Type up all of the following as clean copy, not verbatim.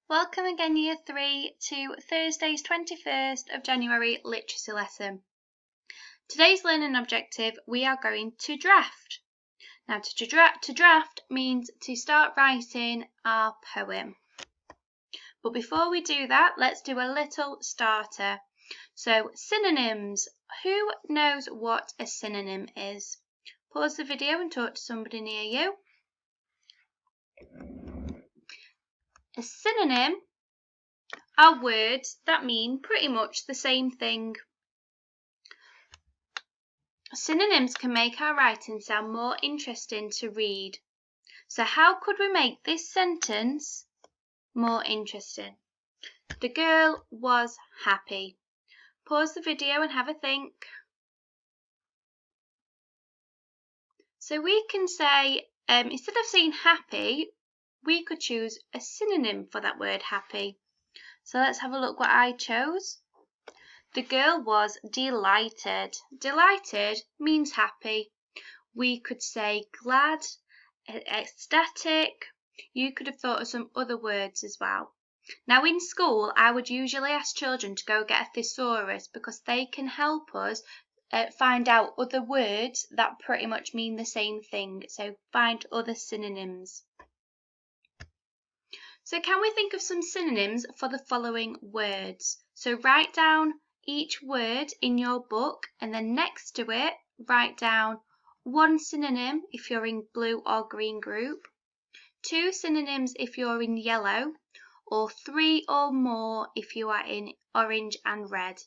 Welcome again, Year 3, to Thursday's 21st of January literacy lesson. Today's learning objective, we are going to draft. Now, to draft means to start writing our poem. But before we do that, let's do a little starter. So, synonyms. Who knows what a synonym is? Pause the video and talk to somebody near you. A synonym are words that mean pretty much the same thing. Synonyms can make our writing sound more interesting to read. So how could we make this sentence more interesting? The girl was happy. Pause the video and have a think. So we can say, instead of saying happy, we could choose a synonym for that word happy. So let's have a look what I chose. The girl was delighted. Delighted means happy. We could say glad, ecstatic. You could have thought of some other words as well. Now in school, I would usually ask children to go get a thesaurus because they can help us find out other words that pretty much mean the same thing. So find other synonyms. So can we think of some synonyms for the following words? So write down each word in your book and then next to it, write down one synonym if you're in blue or green group, two synonyms if you're in yellow, or three or more if you are in orange and red.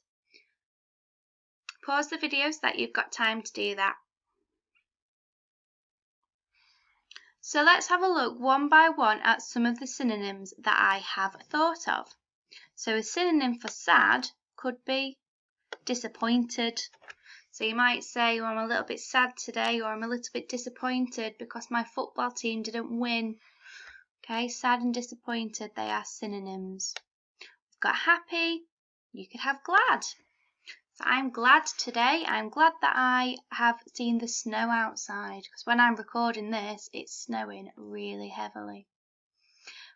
Pause the video so that you've got time to do that. So let's have a look one by one at some of the synonyms that I have thought of. So a synonym for sad could be disappointed. So you might say, oh, I'm a little bit sad today, or I'm a little bit disappointed because my football team didn't win. Okay, sad and disappointed, they are synonyms. We've got happy, you could have glad. So I'm glad today, I'm glad that I have seen the snow outside, because when I'm recording this, it's snowing really heavily.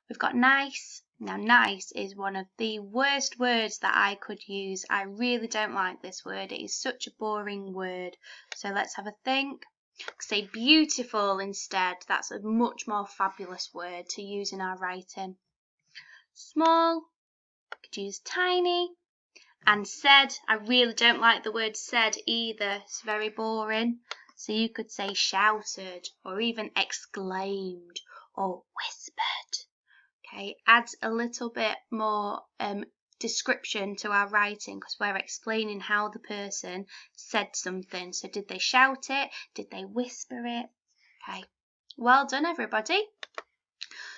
We've got nice. Now nice is one of the worst words that I could use. I really don't like this word. It is such a boring word. So let's have a think. Say beautiful instead. That's a much more fabulous word to use in our writing. Small, could use tiny. And said, I really don't like the word said either. It's very boring. So you could say shouted or even exclaimed or whispered. Okay, adds a little bit more description to our writing because we're explaining how the person said something. So did they shout it? Did they whisper it? Okay, well done everybody.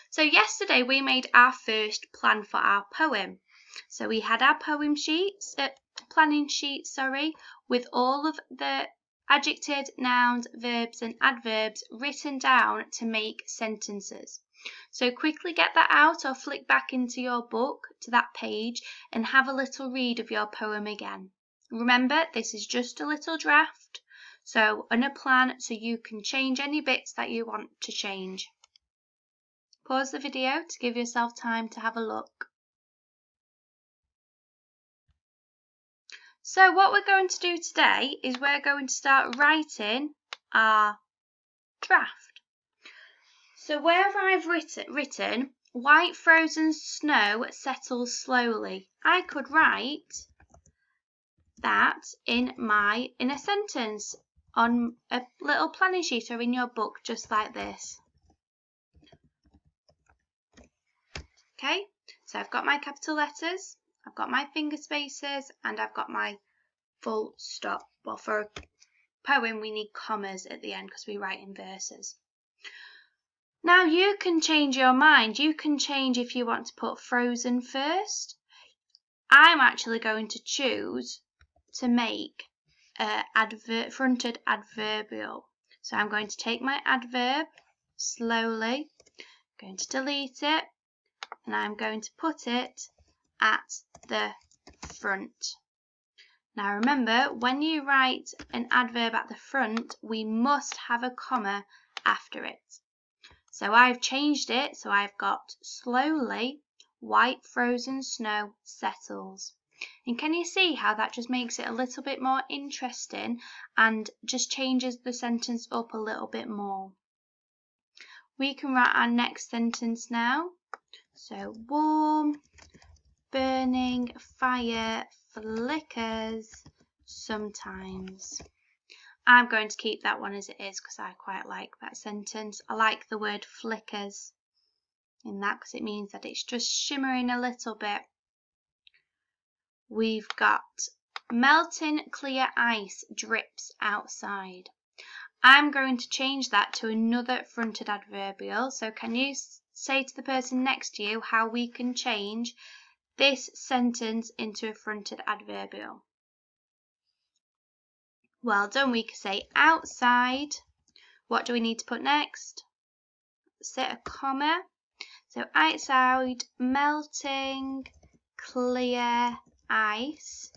So yesterday we made our first plan for our poem. So we had our planning sheets, with all of the adjectives, nouns, verbs and adverbs written down to make sentences. So quickly get that out or flick back into your book to that page and have a little read of your poem again. Remember, this is just a little draft, so on a plan so you can change any bits that you want to change. Pause the video to give yourself time to have a look. So what we're going to do today is we're going to start writing our draft. So where I've written white frozen snow settles slowly, I could write that in a sentence on a little planning sheet or in your book just like this. Okay, so I've got my capital letters, I've got my finger spaces and I've got my full stop. Well, for a poem we need commas at the end because we write in verses. Now you can change your mind. You can change if you want to put frozen first. I'm actually going to choose to make fronted adverbial. So I'm going to take my adverb slowly, I'm going to delete it, and I'm going to put it at the front. Now remember, when you write an adverb at the front, we must have a comma after it. So I've changed it, so I've got slowly white frozen snow settles. And can you see how that just makes it a little bit more interesting and just changes the sentence up a little bit more? We can write our next sentence now. So, warm, burning fire flickers sometimes. I'm going to keep that one as it is because I quite like that sentence. I like the word flickers in that because it means that it's just shimmering a little bit. We've got melting clear ice drips outside. I'm going to change that to another fronted adverbial. So can you say to the person next to you how we can change this sentence into a fronted adverbial? Well done. We can say outside. What do we need to put next? Set a comma. So outside melting clear ice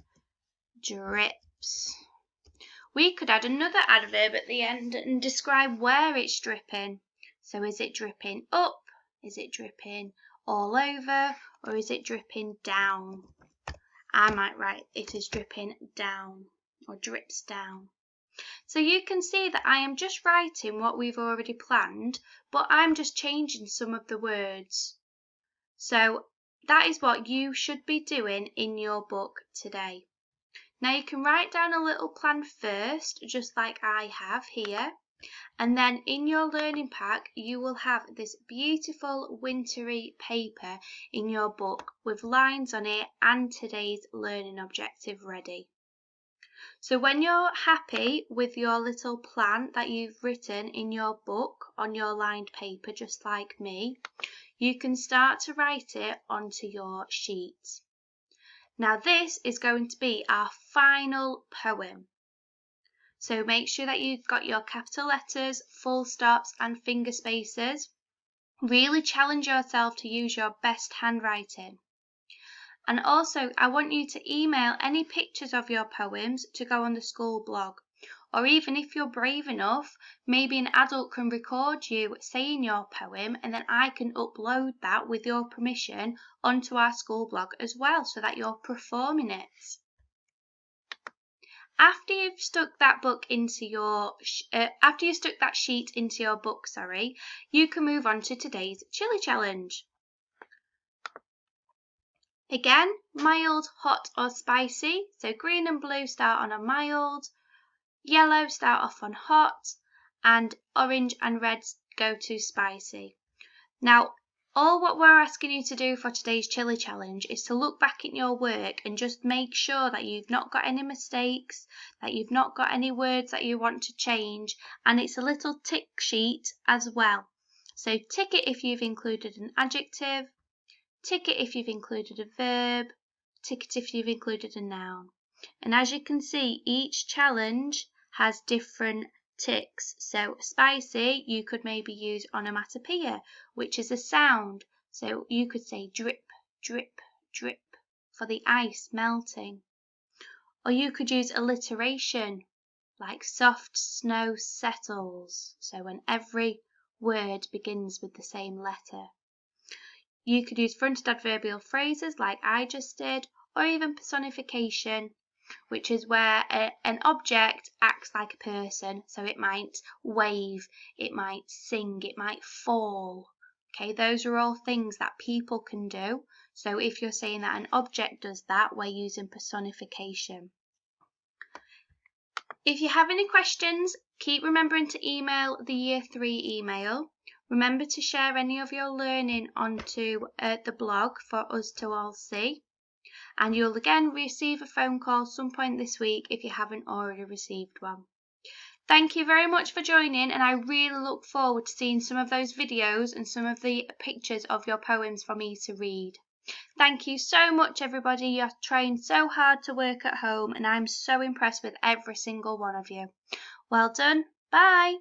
drips. We could add another adverb at the end and describe where it's dripping. So is it dripping up? Is it dripping all over? Or is it dripping down? I might write it is dripping down or drips down. So you can see that I am just writing what we've already planned, but I'm just changing some of the words. So that is what you should be doing in your book today. Now you can write down a little plan first, just like I have here, and then in your learning pack you will have this beautiful wintry paper in your book with lines on it and today's learning objective ready. So when you're happy with your little plan that you've written in your book on your lined paper, just like me, you can start to write it onto your sheet. Now this is going to be our final poem. So make sure that you've got your capital letters, full stops and finger spaces. Really challenge yourself to use your best handwriting. And also I want you to email any pictures of your poems to go on the school blog. Or even if you're brave enough, maybe an adult can record you saying your poem and then I can upload that with your permission onto our school blog as well so that you're performing it. After you've stuck that sheet into your book, you can move on to today's chili challenge. Again, mild, hot or spicy. So green and blue start on a mild. Yellow start off on hot, and orange and red go to spicy. Now, all what we're asking you to do for today's chili challenge is to look back at your work and just make sure that you've not got any mistakes, that you've not got any words that you want to change, and it's a little tick sheet as well. So tick it if you've included an adjective, tick it if you've included a verb, tick it if you've included a noun. And as you can see, each challenge has different ticks. So spicy, you could maybe use onomatopoeia, which is a sound. So you could say drip, drip, drip for the ice melting. Or you could use alliteration, like soft snow settles. So when every word begins with the same letter. You could use fronted adverbial phrases like I just did, or even personification, which is where an object acts like a person. So it might wave, it might sing, it might fall. Okay, those are all things that people can do. So if you're saying that an object does that, we're using personification. If you have any questions, keep remembering to email the Year 3 email. Remember to share any of your learning onto the blog for us to all see. And you'll again receive a phone call some point this week if you haven't already received one. Thank you very much for joining, and I really look forward to seeing some of those videos and some of the pictures of your poems for me to read. Thank you so much, everybody. You're trying so hard to work at home, and I'm so impressed with every single one of you. Well done. Bye.